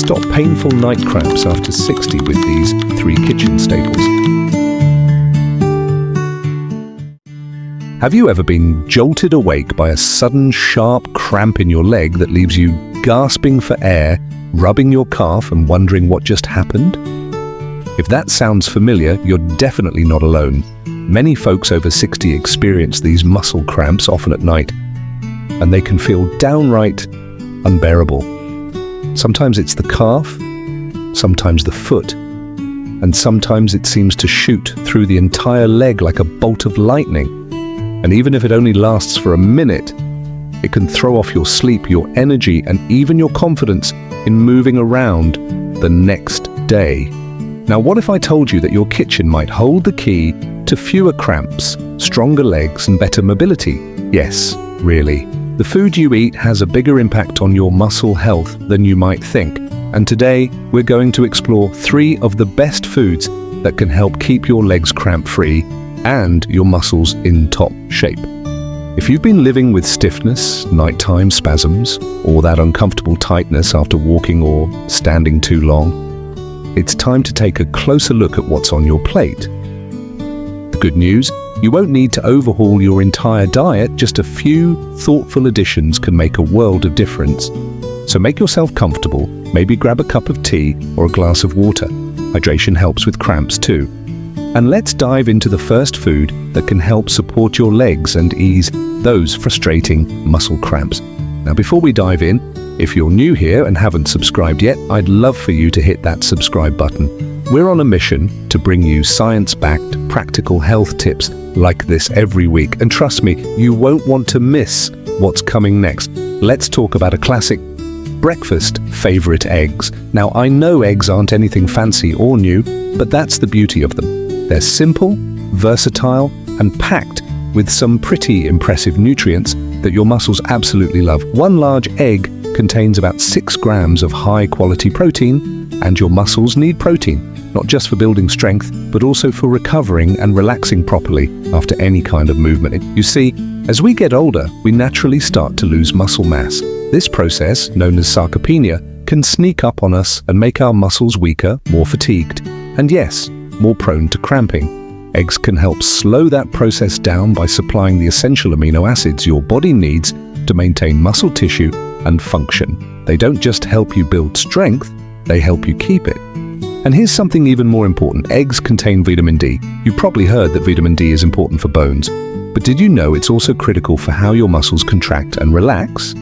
Stop painful night cramps after 60 with these 3 kitchen staples. Have you ever been jolted awake by a sudden sharp cramp in your leg that leaves you gasping for air, rubbing your calf and wondering what just happened? If that sounds familiar, you're definitely not alone. Many folks over 60 experience these muscle cramps often at night, and they can feel downright unbearable. Sometimes it's the calf, sometimes the foot, and sometimes it seems to shoot through the entire leg like a bolt of lightning. And even if it only lasts for a minute, it can throw off your sleep, your energy, and even your confidence in moving around the next day. Now, what if I told you that your kitchen might hold the key to fewer cramps, stronger legs, and better mobility? Yes, really. The food you eat has a bigger impact on your muscle health than you might think. And today, we're going to explore 3 of the best foods that can help keep your legs cramp-free and your muscles in top shape. If you've been living with stiffness, nighttime spasms, or that uncomfortable tightness after walking or standing too long, it's time to take a closer look at what's on your plate. The good news, you won't need to overhaul your entire diet. Just a few thoughtful additions can make a world of difference. So make yourself comfortable, maybe grab a cup of tea or a glass of water. Hydration helps with cramps too. And let's dive into the first food that can help support your legs and ease those frustrating muscle cramps. Now, before we dive in, if you're new here and haven't subscribed yet, I'd love for you to hit that subscribe button. We're on a mission to bring you science-backed, practical health tips like this every week. And trust me, you won't want to miss what's coming next. Let's talk about a classic breakfast favorite, eggs. Now, I know eggs aren't anything fancy or new, but that's the beauty of them. They're simple, versatile, and packed with some pretty impressive nutrients that your muscles absolutely love. One large egg contains about 6 grams of high-quality protein, and your muscles need protein, not just for building strength, but also for recovering and relaxing properly after any kind of movement. You see, as we get older, we naturally start to lose muscle mass. This process, known as sarcopenia, can sneak up on us and make our muscles weaker, more fatigued, and yes, more prone to cramping. Eggs can help slow that process down by supplying the essential amino acids your body needs to maintain muscle tissue and function. They don't just help you build strength, they help you keep it. And here's something even more important. Eggs contain vitamin D. You've probably heard that vitamin D is important for bones. But did you know it's also critical for how your muscles contract and relax?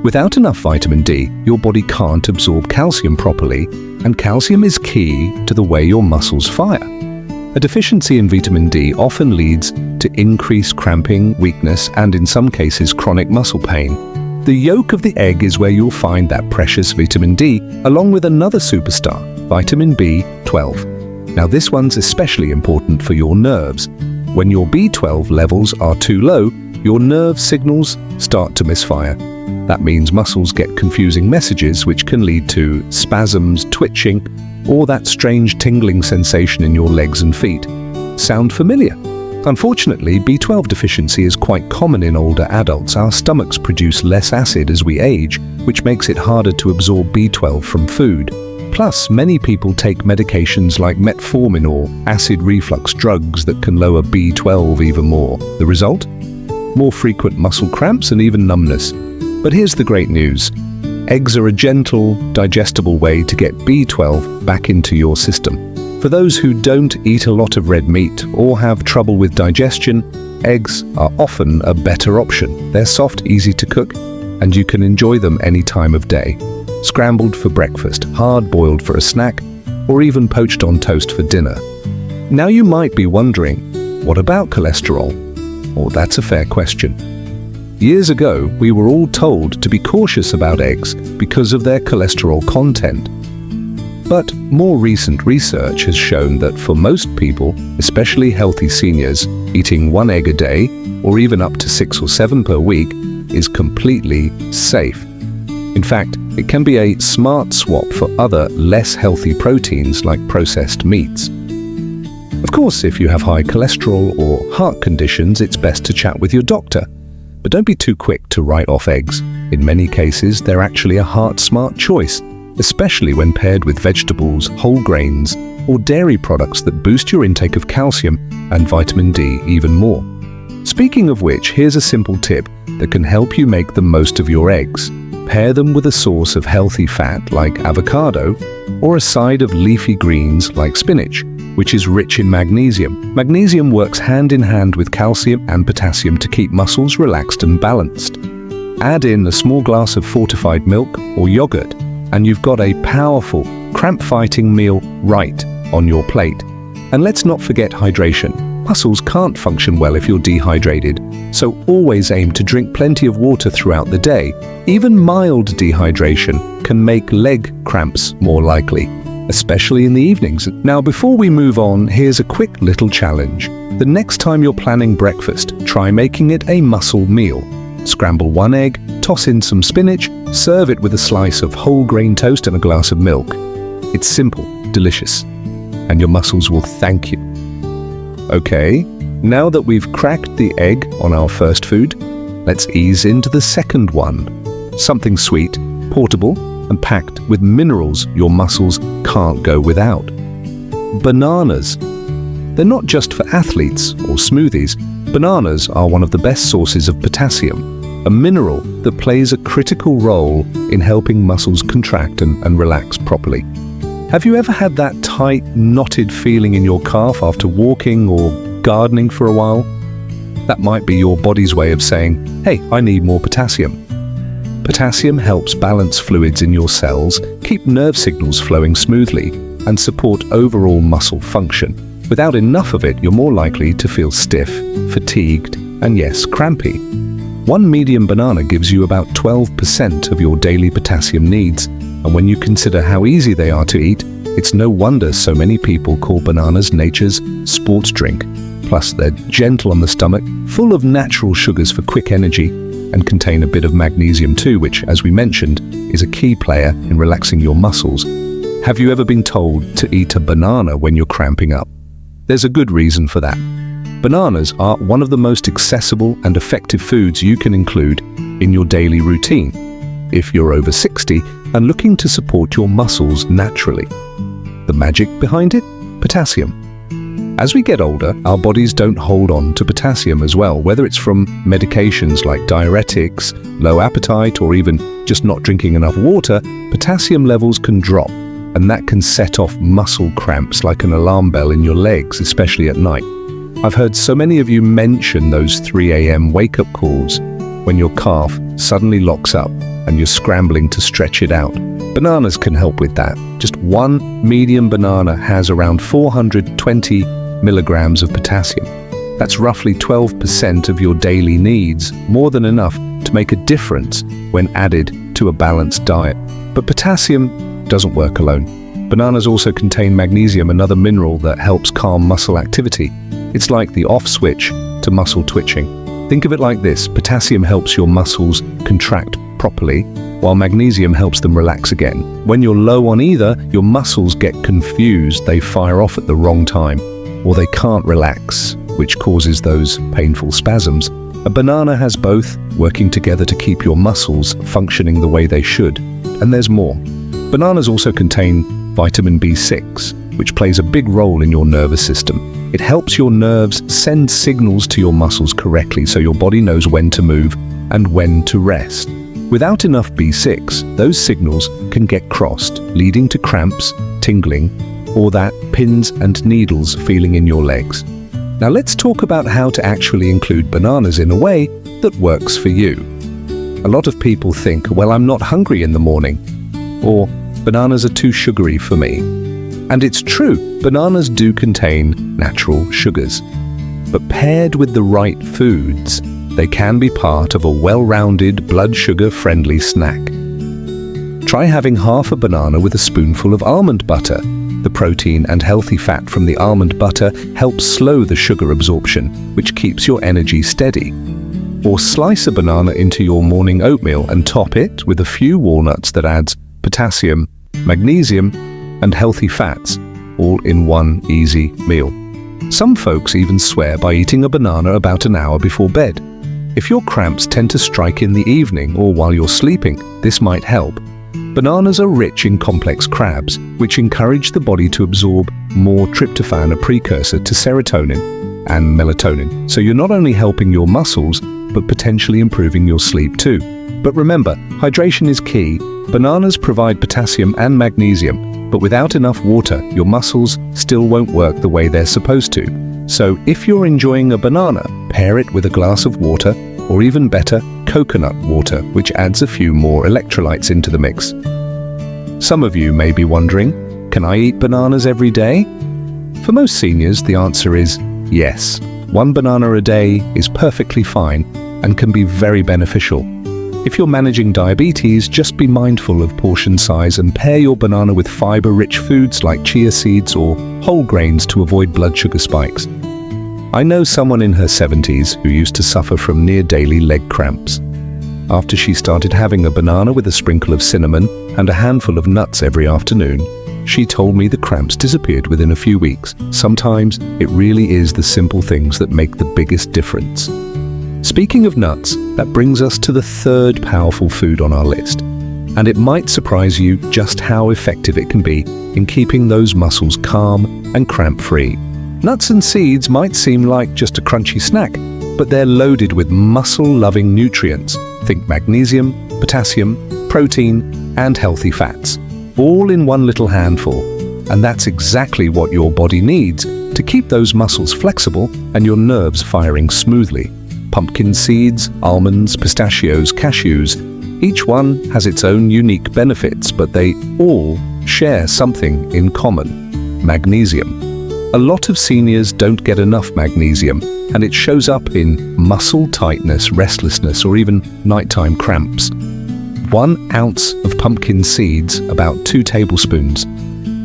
Without enough vitamin D, your body can't absorb calcium properly, and calcium is key to the way your muscles fire. A deficiency in vitamin D often leads to increased cramping, weakness, and in some cases, chronic muscle pain. The yolk of the egg is where you'll find that precious vitamin D, along with another superstar, vitamin B12. Now, this one's especially important for your nerves. When your B12 levels are too low, your nerve signals start to misfire. That means muscles get confusing messages, which can lead to spasms, twitching, or that strange tingling sensation in your legs and feet. Sound familiar? Unfortunately, B12 deficiency is quite common in older adults. Our stomachs produce less acid as we age, which makes it harder to absorb B12 from food. Plus, many people take medications like metformin or acid reflux drugs that can lower B12 even more. The result? More frequent muscle cramps and even numbness. But here's the great news. Eggs are a gentle, digestible way to get B12 back into your system. For those who don't eat a lot of red meat or have trouble with digestion, eggs are often a better option. They're soft, easy to cook, and you can enjoy them any time of day. Scrambled for breakfast, hard-boiled for a snack, or even poached on toast for dinner. Now you might be wondering, what about cholesterol? Well, that's a fair question. Years ago, we were all told to be cautious about eggs because of their cholesterol content. But more recent research has shown that for most people, especially healthy seniors, eating 1 egg a day, or even up to 6 or 7 per week, is completely safe. In fact, it can be a smart swap for other less healthy proteins like processed meats. Of course, if you have high cholesterol or heart conditions, it's best to chat with your doctor. But don't be too quick to write off eggs. In many cases, they're actually a heart-smart choice, especially when paired with vegetables, whole grains, or dairy products that boost your intake of calcium and vitamin D even more. Speaking of which, here's a simple tip that can help you make the most of your eggs. Pair them with a source of healthy fat like avocado, or a side of leafy greens like spinach, which is rich in magnesium. Magnesium works hand in hand with calcium and potassium to keep muscles relaxed and balanced. Add in a small glass of fortified milk or yogurt, and you've got a powerful, cramp-fighting meal right on your plate. And let's not forget hydration. Muscles can't function well if you're dehydrated, so always aim to drink plenty of water throughout the day. Even mild dehydration can make leg cramps more likely, especially in the evenings. Now, before we move on, here's a quick little challenge. The next time you're planning breakfast, try making it a muscle meal. Scramble one egg, toss in some spinach, serve it with a slice of whole grain toast and a glass of milk. It's simple, delicious, and your muscles will thank you. Okay, now that we've cracked the egg on our first food, let's ease into the second one. Something sweet, portable, and packed with minerals your muscles can't go without. Bananas. They're not just for athletes or smoothies. Bananas are one of the best sources of potassium, a mineral that plays a critical role in helping muscles contract and relax properly. Have you ever had that tight, knotted feeling in your calf after walking or gardening for a while? That might be your body's way of saying, hey, I need more potassium. Potassium helps balance fluids in your cells, keep nerve signals flowing smoothly, and support overall muscle function. Without enough of it, you're more likely to feel stiff, fatigued, and yes, crampy. One medium banana gives you about 12% of your daily potassium needs, and when you consider how easy they are to eat, it's no wonder so many people call bananas nature's sports drink. Plus, they're gentle on the stomach, full of natural sugars for quick energy, and contain a bit of magnesium too, which, as we mentioned, is a key player in relaxing your muscles. Have you ever been told to eat a banana when you're cramping up? There's a good reason for that. Bananas are one of the most accessible and effective foods you can include in your daily routine if you're over 60 and looking to support your muscles naturally. The magic behind it? Potassium. As we get older, our bodies don't hold on to potassium as well, whether it's from medications like diuretics, low appetite, or even just not drinking enough water. Potassium levels can drop, and that can set off muscle cramps like an alarm bell in your legs, especially at night. I've heard so many of you mention those 3 a.m. wake-up calls when your calf suddenly locks up and you're scrambling to stretch it out. Bananas can help with that. Just one medium banana has around 420 milligrams of potassium. That's roughly 12% of your daily needs, more than enough to make a difference when added to a balanced diet. But potassium doesn't work alone. Bananas also contain magnesium, another mineral that helps calm muscle activity. It's like the off switch to muscle twitching. Think of it like this: potassium helps your muscles contract properly, while magnesium helps them relax again. When you're low on either, your muscles get confused, they fire off at the wrong time, or they can't relax, which causes those painful spasms. A banana has both, working together to keep your muscles functioning the way they should. And there's more. Bananas also contain vitamin B6, which plays a big role in your nervous system. It helps your nerves send signals to your muscles correctly so your body knows when to move and when to rest. Without enough B6, those signals can get crossed, leading to cramps, tingling, or that pins and needles feeling in your legs. Now let's talk about how to actually include bananas in a way that works for you. A lot of people think, well, I'm not hungry in the morning, or bananas are too sugary for me. And it's true, bananas do contain natural sugars. But paired with the right foods, they can be part of a well-rounded, blood sugar-friendly snack. Try having half a banana with a spoonful of almond butter. The protein and healthy fat from the almond butter helps slow the sugar absorption, which keeps your energy steady. Or slice a banana into your morning oatmeal and top it with a few walnuts that adds potassium, magnesium, and healthy fats, all in one easy meal. Some folks even swear by eating a banana about an hour before bed. If your cramps tend to strike in the evening or while you're sleeping, this might help. Bananas are rich in complex crabs, which encourage the body to absorb more tryptophan, a precursor to serotonin and melatonin. So you're not only helping your muscles, but potentially improving your sleep too. But remember, hydration is key. Bananas provide potassium and magnesium, but without enough water, your muscles still won't work the way they're supposed to. So if you're enjoying a banana, pair it with a glass of water, or even better, coconut water, which adds a few more electrolytes into the mix. Some of you may be wondering, can I eat bananas every day? For most seniors, the answer is yes. One banana a day is perfectly fine and can be very beneficial. If you're managing diabetes, just be mindful of portion size and pair your banana with fiber-rich foods like chia seeds or whole grains to avoid blood sugar spikes. I know someone in her 70s who used to suffer from near-daily leg cramps. After she started having a banana with a sprinkle of cinnamon and a handful of nuts every afternoon, she told me the cramps disappeared within a few weeks. Sometimes it really is the simple things that make the biggest difference. Speaking of nuts, that brings us to the third powerful food on our list. And it might surprise you just how effective it can be in keeping those muscles calm and cramp-free. Nuts and seeds might seem like just a crunchy snack, but they're loaded with muscle-loving nutrients. Think magnesium, potassium, protein, and healthy fats, all in one little handful. And that's exactly what your body needs to keep those muscles flexible and your nerves firing smoothly. Pumpkin seeds, almonds, pistachios, cashews, each one has its own unique benefits, but they all share something in common: magnesium. A lot of seniors don't get enough magnesium, and it shows up in muscle tightness, restlessness, or even nighttime cramps. 1 ounce of pumpkin seeds, about 2 tablespoons,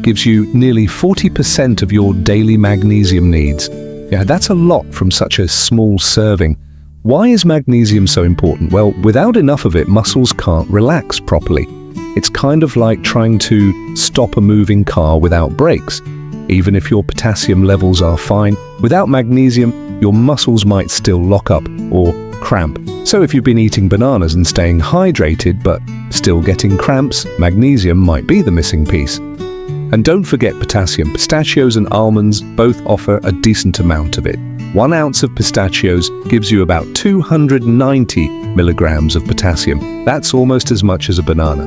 gives you nearly 40% of your daily magnesium needs. Yeah, that's a lot from such a small serving. Why is magnesium so important? Well, without enough of it, muscles can't relax properly. It's kind of like trying to stop a moving car without brakes. Even if your potassium levels are fine, without magnesium, your muscles might still lock up or cramp. So if you've been eating bananas and staying hydrated but still getting cramps, magnesium might be the missing piece. And don't forget potassium. Pistachios and almonds both offer a decent amount of it. 1 ounce of pistachios gives you about 290 milligrams of potassium. That's almost as much as a banana.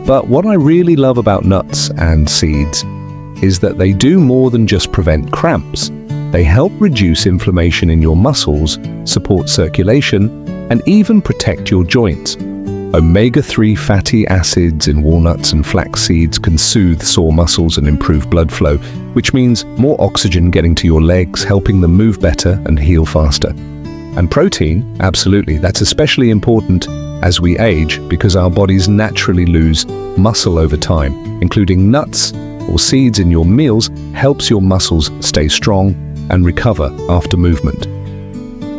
But what I really love about nuts and seeds is that they do more than just prevent cramps. They help reduce inflammation in your muscles, support circulation, and even protect your joints. Omega-3 fatty acids in walnuts and flax seeds can soothe sore muscles and improve blood flow, which means more oxygen getting to your legs, helping them move better and heal faster. And protein, absolutely, that's especially important as we age because our bodies naturally lose muscle over time. Including nuts or seeds in your meals helps your muscles stay strong and recover after movement.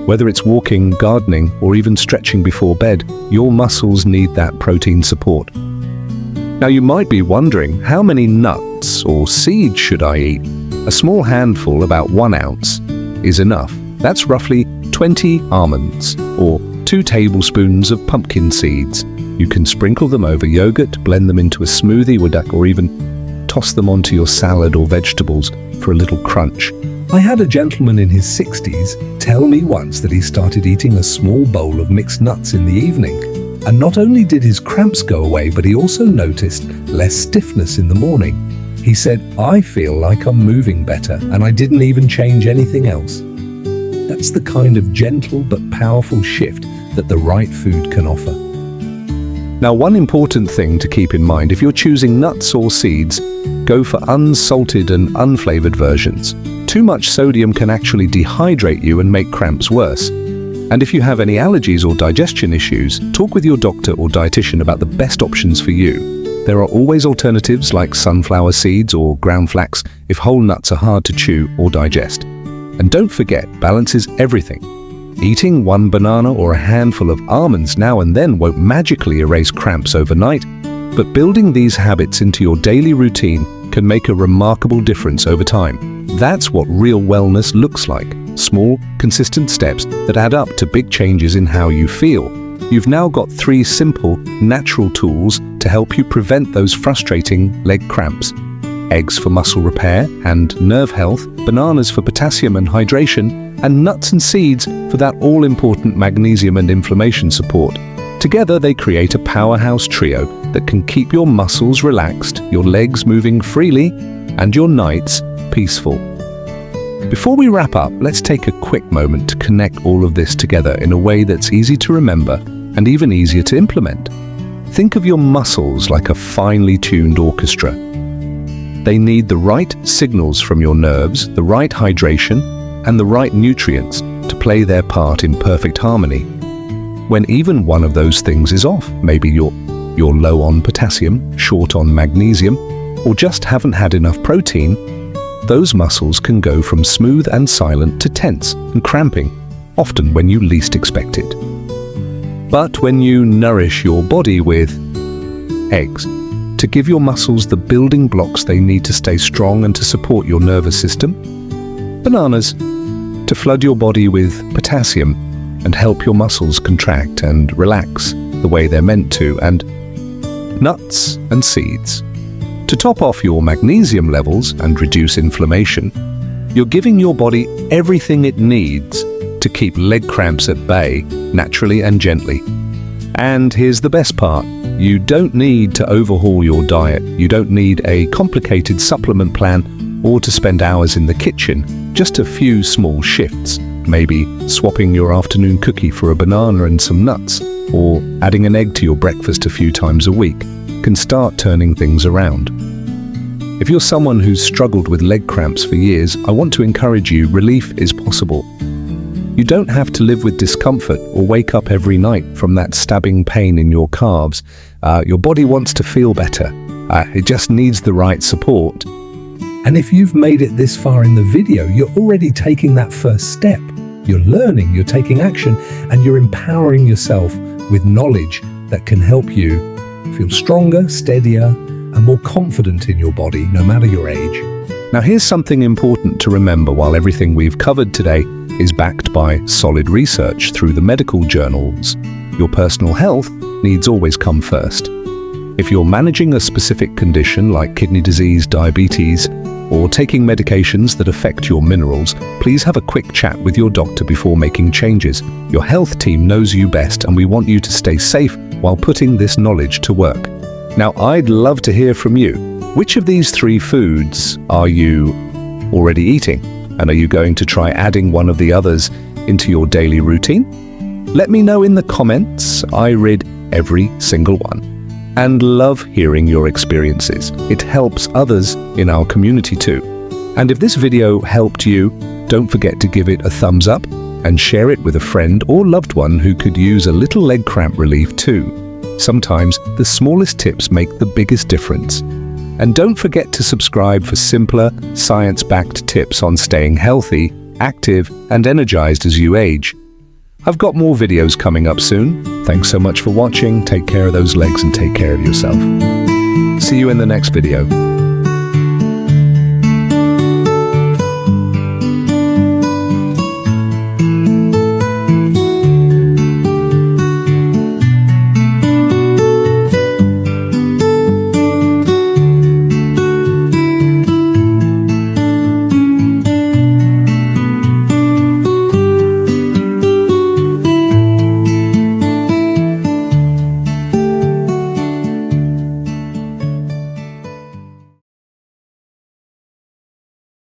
Whether it's walking, gardening, or even stretching before bed, your muscles need that protein support. Now you might be wondering, how many nuts or seeds should I eat? A small handful, about 1 ounce, is enough. That's roughly 20 almonds or 2 tablespoons of pumpkin seeds. You can sprinkle them over yogurt, blend them into a smoothie, or even toss them onto your salad or vegetables for a little crunch. I had a gentleman in his 60s tell me once that he started eating a small bowl of mixed nuts in the evening. And not only did his cramps go away, but he also noticed less stiffness in the morning. He said, "I feel like I'm moving better, and I didn't even change anything else." That's the kind of gentle but powerful shift that the right food can offer. Now, one important thing to keep in mind, if you're choosing nuts or seeds, go for unsalted and unflavored versions. Too much sodium can actually dehydrate you and make cramps worse. And if you have any allergies or digestion issues, talk with your doctor or dietitian about the best options for you. There are always alternatives like sunflower seeds or ground flax if whole nuts are hard to chew or digest. And don't forget, balance is everything. Eating 1 banana or a handful of almonds now and then won't magically erase cramps overnight, but building these habits into your daily routine can make a remarkable difference over time. That's what real wellness looks like. Small, consistent steps that add up to big changes in how you feel. You've now got 3 simple, natural tools to help you prevent those frustrating leg cramps. Eggs for muscle repair and nerve health, bananas for potassium and hydration, and nuts and seeds for that all-important magnesium and inflammation support. Together they create a powerhouse trio that can keep your muscles relaxed, your legs moving freely, and your nights peaceful. Before we wrap up, let's take a quick moment to connect all of this together in a way that's easy to remember and even easier to implement. Think of your muscles like a finely tuned orchestra. They need the right signals from your nerves, the right hydration, and the right nutrients to play their part in perfect harmony. When even one of those things is off, maybe you're low on potassium, short on magnesium, or just haven't had enough protein, those muscles can go from smooth and silent to tense and cramping, often when you least expect it. But when you nourish your body with eggs, to give your muscles the building blocks they need to stay strong and to support your nervous system, bananas, to flood your body with potassium and help your muscles contract and relax the way they're meant to, and nuts and seeds, to top off your magnesium levels and reduce inflammation. You're giving your body everything it needs to keep leg cramps at bay, naturally and gently. And here's the best part. You don't need to overhaul your diet. You don't need a complicated supplement plan or to spend hours in the kitchen. Just a few small shifts. Maybe swapping your afternoon cookie for a banana and some nuts, or adding an egg to your breakfast a few times a week, can start turning things around. If you're someone who's struggled with leg cramps for years, I want to encourage you, relief is possible. You don't have to live with discomfort or wake up every night from that stabbing pain in your calves. Your body wants to feel better. It just needs the right support. And if you've made it this far in the video, you're already taking that first step. You're learning, you're taking action, and you're empowering yourself with knowledge that can help you feel stronger, steadier, and more confident in your body, no matter your age. Now here's something important to remember. While everything we've covered today is backed by solid research through the medical journals, your personal health needs always come first. If you're managing a specific condition like kidney disease, diabetes, or taking medications that affect your minerals, please have a quick chat with your doctor before making changes. Your health team knows you best, and we want you to stay safe while putting this knowledge to work. Now, I'd love to hear from you. Which of these 3 foods are you already eating? And are you going to try adding one of the others into your daily routine? Let me know in the comments. I read every single one and love hearing your experiences. It helps others in our community too. And if this video helped you, don't forget to give it a thumbs up and share it with a friend or loved one who could use a little leg cramp relief too. Sometimes the smallest tips make the biggest difference. And don't forget to subscribe for simpler, science-backed tips on staying healthy, active, and energized as you age. I've got more videos coming up soon. Thanks so much for watching. Take care of those legs and take care of yourself. See you in the next video.